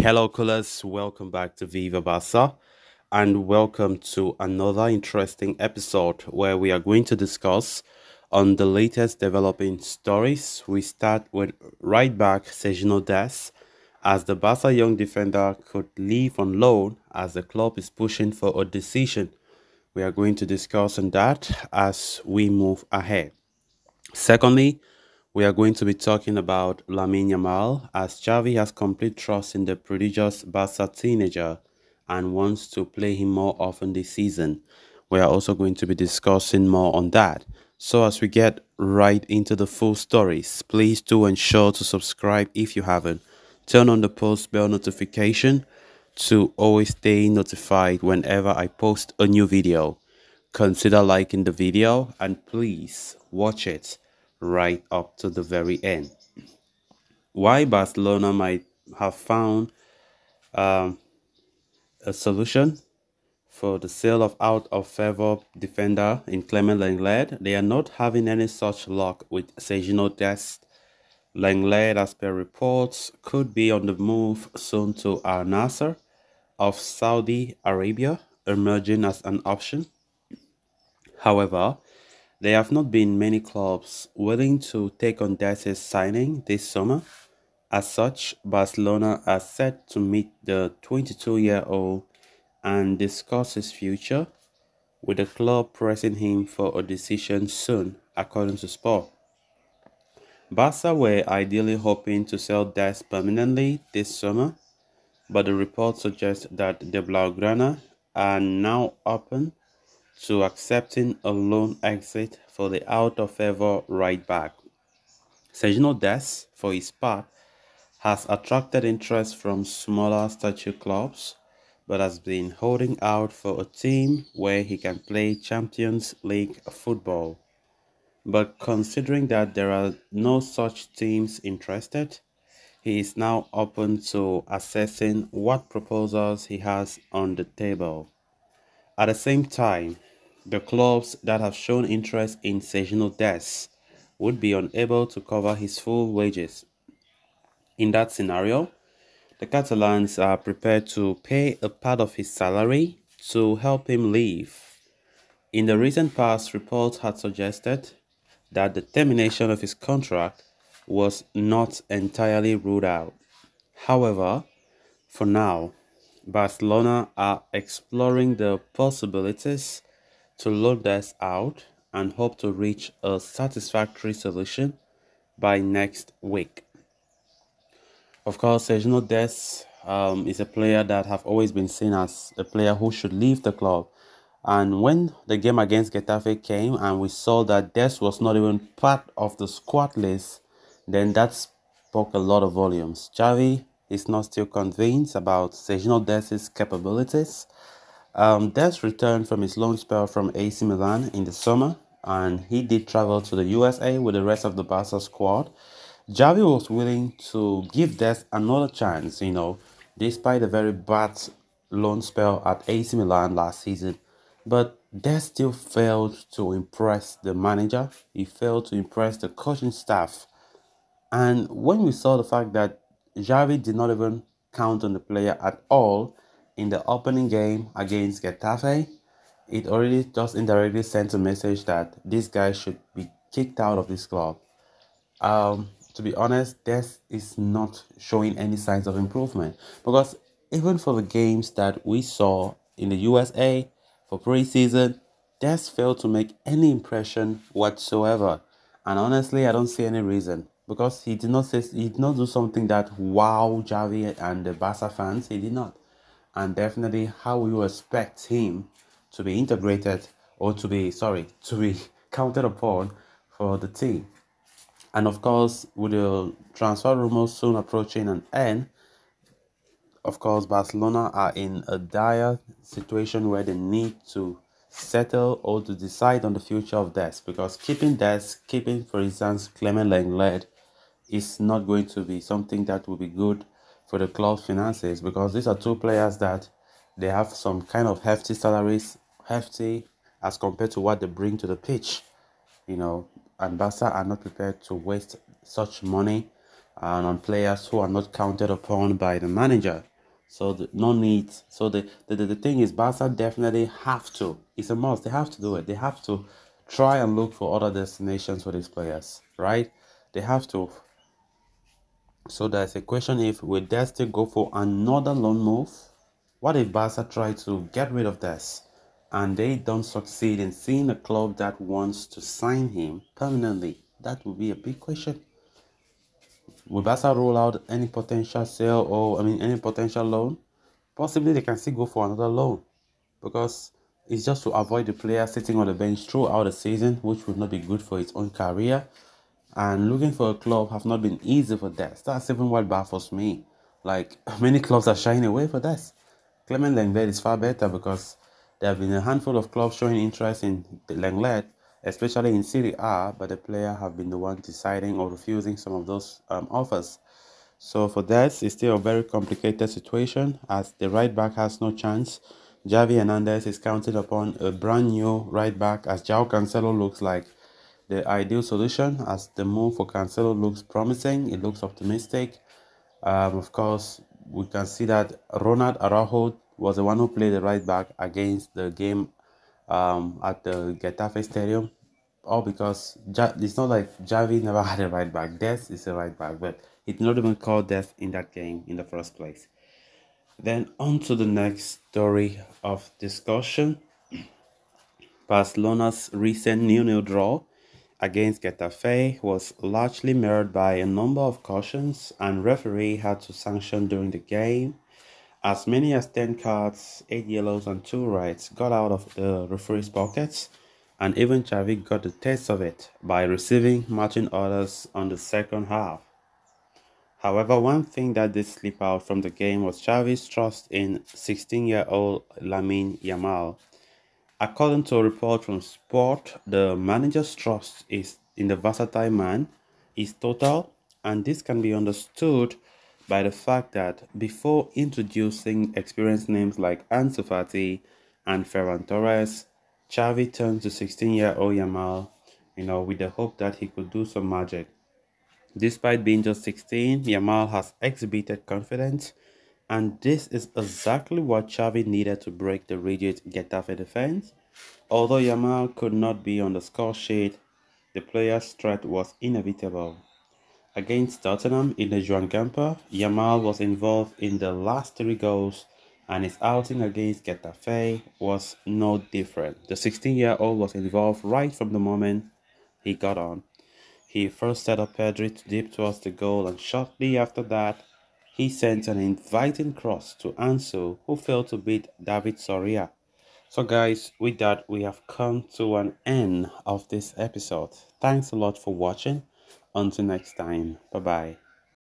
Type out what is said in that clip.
Hello, callers. Welcome back to Viva Barca, and welcome to another interesting episode where we are going to discuss on the latest developing stories. We start with right back Sergio Dest, as the Barca young defender could leave on loan as the club is pushing for a decision. We are going to discuss on that as we move ahead. Secondly, we are going to be talking about Lamine Yamal as Xavi has complete trust in the prodigious Barca teenager and wants to play him more often this season. We are also going to be discussing more on that. So as we get right into the full stories, please do ensure to subscribe if you haven't. Turn on the post bell notification to always stay notified whenever I post a new video. Consider liking the video and please watch it right up to the very end. Why Barcelona might have found um, a solution for the sale of out of favor defender in Clement Lenglet. They are not having any such luck with Sergio Dest. Lenglet, as per reports, could be on the move soon to Al Nasser of Saudi Arabia, emerging as an option. However, there have not been many clubs willing to take on Dest's signing this summer. As such, Barcelona are set to meet the 22-year-old and discuss his future, with the club pressing him for a decision soon, according to Sport. Barca were ideally hoping to sell Dest permanently this summer, but the report suggests that the Blaugrana are now open to accepting a loan exit for the out-of-favor right back. Sergio Dest, for his part, has attracted interest from smaller stature clubs, but has been holding out for a team where he can play Champions League football. But considering that there are no such teams interested, he is now open to assessing what proposals he has on the table. At the same time, the clubs that have shown interest in Sergio Dest would be unable to cover his full wages. In that scenario, the Catalans are prepared to pay a part of his salary to help him leave. In the recent past, reports had suggested that the termination of his contract was not entirely ruled out. However, for now, Barcelona are exploring the possibilities to load this out and hope to reach a satisfactory solution by next week. Of course, Sergio Dest is a player that have always been seen as a player who should leave the club. And when the game against Getafe came and we saw that Dest was not even part of the squad list, then that spoke a lot of volumes. Xavi is not still convinced about Sergio Dest's capabilities. Dest returned from his loan spell from AC Milan in the summer, and he did travel to the USA with the rest of the Barca squad. Xavi was willing to give Dest another chance, despite a very bad loan spell at AC Milan last season. But Dest still failed to impress the manager. He failed to impress the coaching staff. And when we saw the fact that Xavi did not even count on the player at all in the opening game against Getafe, it already just indirectly sent a message that this guy should be kicked out of this club. To be honest, Des is not showing any signs of improvement because even for the games that we saw in the USA for preseason, Des failed to make any impression whatsoever. And honestly, I don't see any reason because he did not do something that wow Javi and the Barca fans. He did not, and definitely how we will expect him to be integrated or to be counted upon for the team. And of course, with the transfer rumors soon approaching an end, of course, Barcelona are in a dire situation where they need to settle or to decide on the future of Dest because keeping, for instance, Clement Lenglet is not going to be something that will be good for the club's finances because these are two players that they have some kind of hefty salaries, hefty as compared to what they bring to the pitch, and Barca are not prepared to waste such money on players who are not counted upon by the manager. So no need. So the thing is, Barca definitely have to. It's a must. They have to do it. They have to try and look for other destinations for these players, right? They have to. So there's a question: if will Dest go for another loan move? What if Barca try to get rid of Dest and they don't succeed in seeing a club that wants to sign him permanently? That would be a big question. Will Barca rule out any potential sale or any potential loan? Possibly they can still go for another loan because it's just to avoid the player sitting on the bench throughout the season, which would not be good for his own career. And looking for a club have not been easy for that. That's even what baffles me. Like many clubs are shying away for that. Clement Lenglet is far better because there have been a handful of clubs showing interest in Lenglet, especially in Serie A, but the player have been the one deciding or refusing some of those offers. So for that, it's still a very complicated situation as the right back has no chance. Javi Hernandez is counted upon a brand new right back as João Cancelo looks like the ideal solution as the move for Cancelo looks promising. It looks optimistic. Of course, we can see that Ronald Araujo was the one who played the right back against the game at the Getafe Stadium. All because it's not like Javi never had a right back. Dest is a right back, but he did not even call Dest in that game in the first place. Then on to the next story of discussion. Barcelona's recent nil-nil draw against Getafe was largely mirrored by a number of cautions and referee had to sanction during the game. As many as 10 cards, 8 yellows and 2 reds got out of the referee's pockets, and even Xavi got the taste of it by receiving matching orders on the second half. However, one thing that did slip out from the game was Xavi's trust in 16-year-old Lamine Yamal. According to a report from Sport, the manager's trust is in the versatile man is total, and this can be understood by the fact that before introducing experienced names like Ansu Fati and Ferran Torres, Xavi turned to 16-year-old Yamal, with the hope that he could do some magic. Despite being just 16, Yamal has exhibited confidence, and this is exactly what Xavi needed to break the rigid Getafe defense. Although Yamal could not be on the score sheet, the player's threat was inevitable. Against Tottenham in the Joan Gamper, Yamal was involved in the last 3 goals, and his outing against Getafe was no different. The 16-year-old was involved right from the moment he got on. He first set up Pedri to deep towards the goal, and shortly after that, he sent an inviting cross to Ansu, who failed to beat David Soria. So, guys, with that, we have come to an end of this episode. Thanks a lot for watching. Until next time, bye bye.